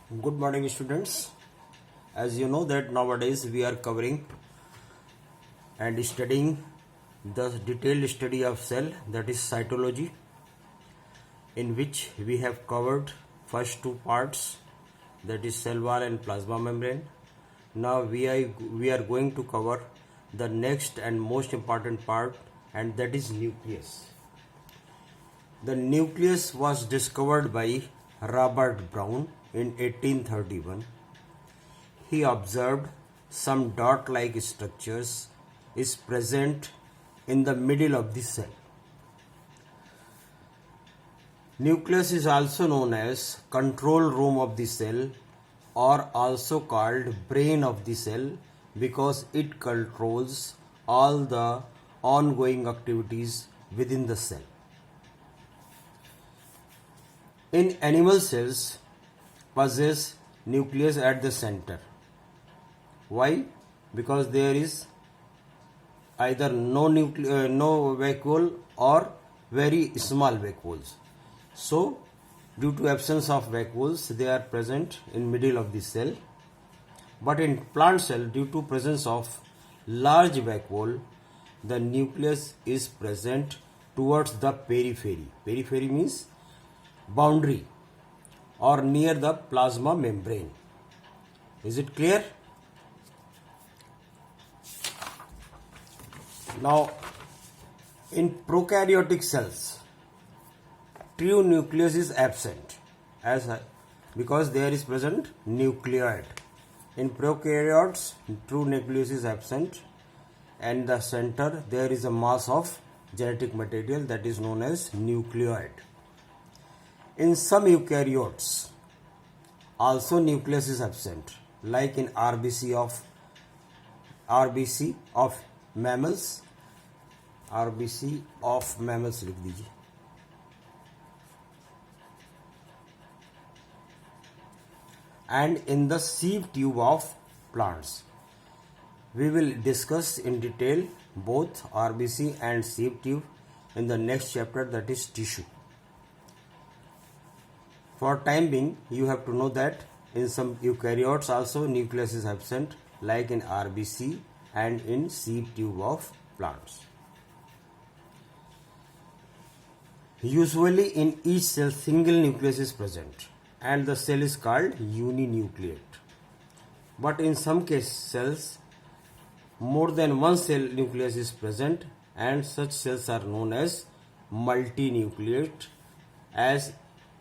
Good morning, students. As you know that nowadays we are covering and studying the detailed study of cell, that is cytology, in which we have covered first two parts, that is cell wall and plasma membrane. Now we are going to cover the next and most important part, and that is nucleus. The nucleus was discovered by Robert Brown in 1831. He observed some dot-like structures is present in the middle of the cell. Nucleus is also known as control room of the cell, or also called brain of the cell, because it controls all the ongoing activities within the cell. In animal cells possess nucleus at the center. Why? Because there is either no vacuole or very small vacuoles. So due to absence of vacuoles, they are present in middle of the cell. But in plant cell, due to presence of large vacuole, the nucleus is present towards the periphery. Periphery means boundary or near the plasma membrane. Is it clear? Now, in prokaryotic cells, true nucleus is absent because there is present nucleoid. In prokaryotes, true nucleus is absent, and the center there is a mass of genetic material that is known as nucleoid. In some eukaryotes, also nucleus is absent, like in RBC of mammals. RBC of mammals लिख दीजिए. And in the sieve tube of plants. We will discuss in detail both RBC and sieve tube in the next chapter, that is tissue. For time being, you have to know that in some eukaryotes also nucleus is absent, like in RBC and in sieve tube of plants. Usually in each cell single nucleus is present and the cell is called uninucleate. But in some cells more than one cell nucleus is present, and such cells are known as multinucleate, as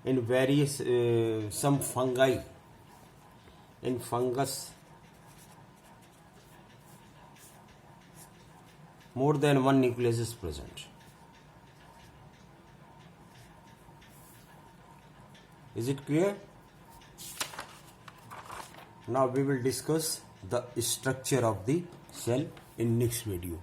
in various some fungi. In fungus, more than one nucleus is present. Is it clear? Now we will discuss the structure of the cell in next video.